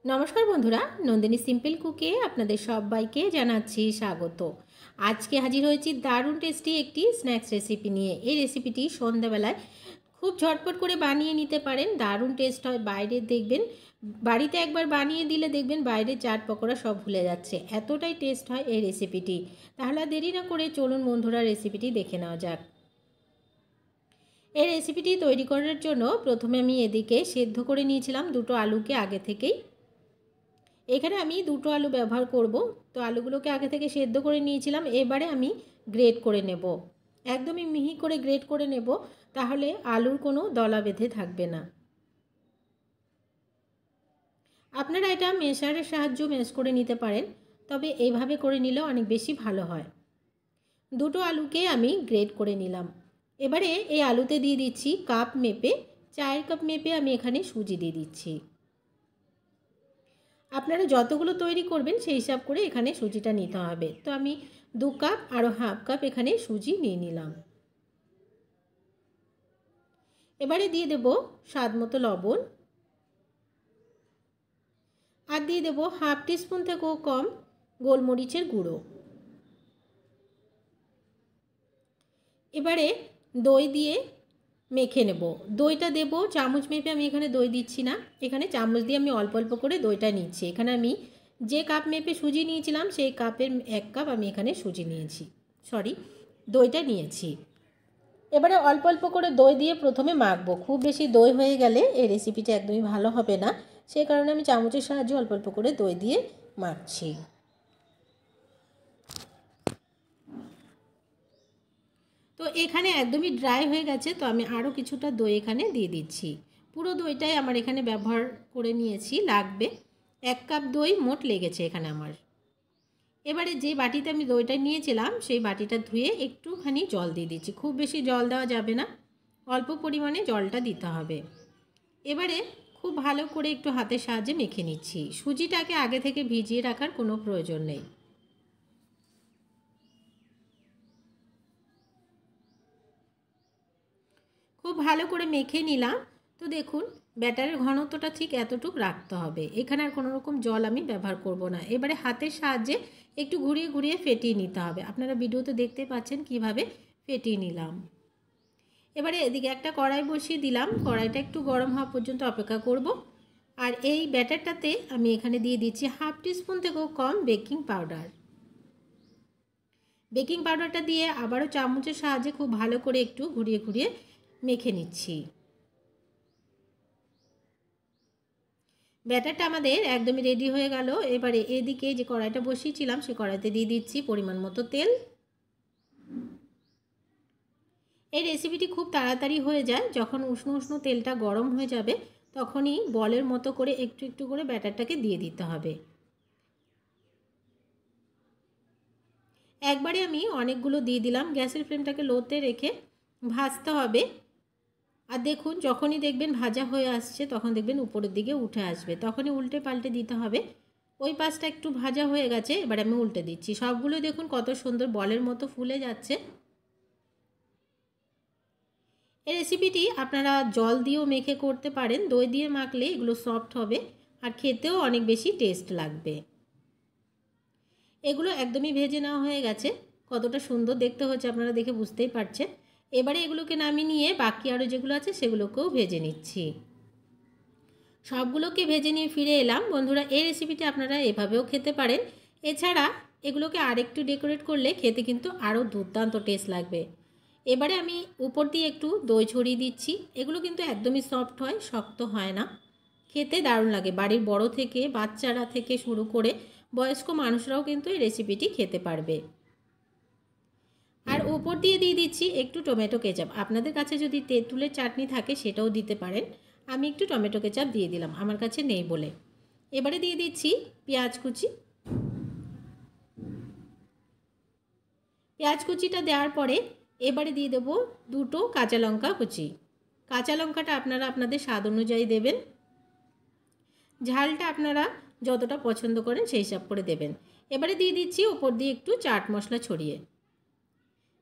নমস্কার বন্ধুরা, নন্দিনী সিম্পল কুকে আপনাদের সবাইকে জানাচ্ছি স্বাগত। আজকে হাজির হয়েছি দারুণ টেস্টি একটি স্ন্যাক্স রেসিপি নিয়ে। এই রেসিপিটি সন্ধ্যাবেলায় খুব ঝটপট করে বানিয়ে নিতে পারেন। দারুণ টেস্ট হয়। বাইরে দেখবেন, বাড়িতে একবার বানিয়ে দিলে দেখবেন বাইরে চাট পকোড়া সব ভুলে যাচ্ছে, এতটাই টেস্ট হয় এই রেসিপিটি। তাহলে দেরি না করে চলুন বন্ধুরা রেসিপিটি দেখে নেওয়া যাক। এই রেসিপিটি তৈরি করার জন্য প্রথমে আমি এদিকে সেদ্ধ করে নিয়েছিলাম দুটো আলুকে আগে থেকেই। এখানে আমি দুটো আলু ব্যবহার করব, তো আলুগুলোকে আগে থেকে সেদ্ধ করে নিয়েছিলাম। এবারে আমি গ্রেট করে নেব, একদমই মিহি করে গ্রেট করে নেব, তাহলে আলুর কোনো দলা বেঁধে থাকবে না। আপনারা এটা মেশারের সাহায্যে ম্যাশ করে নিতে পারেন, তবে এইভাবে করে নিলেও অনেক বেশি ভালো হয়। দুটো আলুকে আমি গ্রেট করে নিলাম। এবারে এই আলুতে দিয়ে দিচ্ছি কাপ মেপে, 4 কাপ মেপে আমি এখানে সুজি দিয়ে দিচ্ছি। আপনারা যতগুলো তৈরি করবেন সেই হিসাব করে এখানে সুজিটা নিতে হবে। তো আমি 2 কাপ আরও হাফ কাপ এখানে সুজি নিয়ে নিলাম। এবারে দিয়ে দেব স্বাদ মতো লবণ, আর দিয়ে দেব হাফ টিস্পুন থেকেও কম গোলমরিচের গুঁড়ো। এবারে দই দিয়ে মেখে নেব। দইটা দেব চামচ মেপে, আমি এখানে দই দিচ্ছি না, এখানে চামচ দিয়ে আমি অল্প অল্প করে দইটা নিচ্ছি। এখানে আমি যে কাপ মেপে সুজি নিয়েছিলাম সেই কাপের 1 কাপ আমি এখানে সুজি নিয়েছি, দইটা নিয়েছি। এবারে অল্প অল্প করে দই দিয়ে প্রথমে মাখবো। খুব বেশি দই হয়ে গেলে এই রেসিপিটা একদমই ভালো হবে না, সেই কারণে আমি চামচের সাহায্যে অল্প অল্প করে দই দিয়ে মাখছি। তো এখানে একদমই ড্রাই হয়ে গেছে, তো আমি আরও কিছুটা দই এখানে দিয়ে দিচ্ছি। পুরো দইটাই আমার এখানে ব্যবহার করে নিয়েছি, লাগবে 1 কাপ দই মোট লেগেছে এখানে আমার। এবারে যে বাটিতে আমি দইটা নিয়েছিলাম সেই বাটিটা ধুয়ে একটুখানি জল দিয়ে দিচ্ছি। খুব বেশি জল দেওয়া যাবে না, অল্প পরিমাণে জলটা দিতে হবে। এবারে খুব ভালো করে একটু হাতের সাহায্যে মেখে নিচ্ছি। সুজিটাকে আগে থেকে ভিজিয়ে রাখার কোনো প্রয়োজন নেই। খুব ভালো করে মেখে নিলাম। তো দেখুন ব্যাটারের ঘনত্বটা ঠিক এতটুকু রাখতে হবে, এখানে আর কোনো রকম জল আমি ব্যবহার করব না। এবারে হাতের সাহায্যে একটু ঘুরিয়ে ঘুরিয়ে ফেটিয়ে নিতে হবে। আপনারা ভিডিওতে দেখতে পাচ্ছেন কিভাবে ফেটিয়ে নিলাম। এবারে এদিকে একটা কড়াই বসিয়ে দিলাম, কড়াইটা একটু গরম হওয়া পর্যন্ত অপেক্ষা করব। আর এই ব্যাটারটাতে আমি এখানে দিয়ে দিচ্ছি হাফ টিস্পুন থেকেও কম বেকিং পাউডার। বেকিং পাউডারটা দিয়ে আবারও চামচের সাহায্যে খুব ভালো করে একটু ঘুরিয়ে ঘুরিয়ে মেখে নিচ্ছি। ব্যাটারটা আমাদের একদমই রেডি হয়ে গেল। এবারে এদিকে যে কড়াইটা বসিয়েছিলাম সেই কড়াইতে দিয়ে দিচ্ছি পরিমাণ মতো তেল। এই রেসিপিটি খুব তাড়াতাড়ি হয়ে যায়, যখন উষ্ণ উষ্ণ তেলটা গরম হয়ে যাবে তখনই বলের মতো করে একটু একটু করে ব্যাটারটাকে দিয়ে দিতে হবে। একবারে আমি অনেকগুলো দিয়ে দিলাম। গ্যাসের ফ্লেমটাকে লোতে রেখে ভাজতে হবে। আর দেখুন যখনই দেখবেন ভাজা হয়ে আসছে তখন দেখবেন উপরের দিকে উঠে আসবে, তখনই উল্টে পাল্টে দিতে হবে। ওই পাশটা একটু ভাজা হয়ে গেছে, এবার আমি উল্টে দিচ্ছি। সবগুলো দেখুন কত সুন্দর বলের মতো ফুলে যাচ্ছে। এই রেসিপিটি আপনারা জল দিয়েও মেখে করতে পারেন, দই দিয়ে মাখলে এগুলো সফট হবে আর খেতেও অনেক বেশি টেস্ট লাগবে। এগুলো একদমই ভেজে নেওয়া হয়ে গেছে, কতটা সুন্দর দেখতে হচ্ছে আপনারা দেখে বুঝতেই পারছেন। এবারে এগুলোকে নামিয়ে নিয়ে বাকি আরও যেগুলো আছে সেগুলোকেও ভেজে নিচ্ছি। সবগুলোকে ভেজে নিয়ে ফিরে এলাম। বন্ধুরা এই রেসিপিটি আপনারা এভাবেও খেতে পারেন, এছাড়া এগুলোকে আরেকটু ডেকোরেট করলে খেতে কিন্তু আরও দুর্দান্ত টেস্ট লাগবে। এবারে আমি উপর দিয়ে একটু দই ছড়িয়ে দিচ্ছি। এগুলো কিন্তু একদমই সফট হয়, শক্ত হয় না, খেতে দারুণ লাগে। বাড়ির বড় থেকে বাচ্চারা থেকে শুরু করে বয়স্ক মানুষরাও কিন্তু এই রেসিপিটি খেতে পারবে। আর উপর দিয়ে দিয়ে দিচ্ছি একটু টমেটো কেচাপ। আপনাদের কাছে যদি তেঁতুলের চাটনি থাকে সেটাও দিতে পারেন, আমি একটু টমেটো কেচাপ দিয়ে দিলাম, আমার কাছে নেই বলে। এবারে দিয়ে দিচ্ছি পেঁয়াজ কুচি। পেঁয়াজ কুচিটা দেওয়ার পরে এবারে দিয়ে দেবো দুটো কাঁচা লঙ্কা কুচি। কাঁচা লঙ্কাটা আপনারা আপনাদের স্বাদ অনুযায়ী দেবেন, ঝালটা আপনারা যতটা পছন্দ করেন সেই হিসাব করে দেবেন। এবারে দিয়ে দিচ্ছি ওপর দিয়ে একটু চাট মশলা ছড়িয়ে।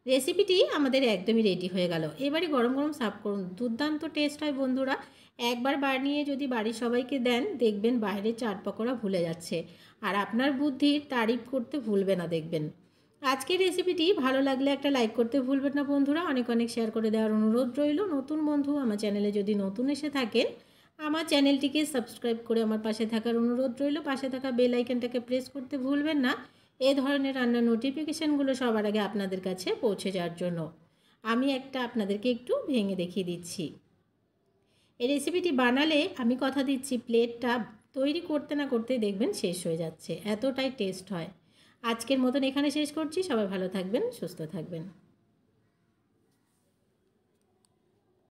রেসিপিটি আমাদের একদমই রেডি হয়ে গেল। এবারে গরম গরম সার্ভ করুন। দুর্দান্ত টেস্ট হয় বন্ধুরা। একবার বানিয়ে যদি বাড়ির সবাইকে দেন, দেখবেন বাইরের চাট পকোড়া ভুলে যাচ্ছে, আর আপনার বুদ্ধির তারিফ করতে ভুলবে না দেখবেন। আজকের রেসিপিটি ভালো লাগলে একটা লাইক করতে ভুলবেন না বন্ধুরা। অনেক অনেক শেয়ার করে দেওয়ার অনুরোধ রইল। নতুন বন্ধু আমার চ্যানেলে যদি নতুন এসে থাকেন, আমার চ্যানেলটিকে সাবস্ক্রাইব করে আমার পাশে থাকার অনুরোধ রইল। পাশে থাকা বেল আইকনটাকে প্রেস করতে ভুলবেন না, এই ধরনের রান্নার নোটিফিকেশানগুলো সবার আগে আপনাদের কাছে পৌঁছে যাওয়ার জন্য। আমি আপনাদেরকে একটু ভেঙে দেখিয়ে দিচ্ছি। এই রেসিপিটি বানালে আমি কথা দিচ্ছি, প্লেটটা তৈরি করতে না করতে দেখবেন শেষ হয়ে যাচ্ছে, এতটাই টেস্ট হয়। আজকের মতন এখানে শেষ করছি। সবাই ভালো থাকবেন, সুস্থ থাকবেন।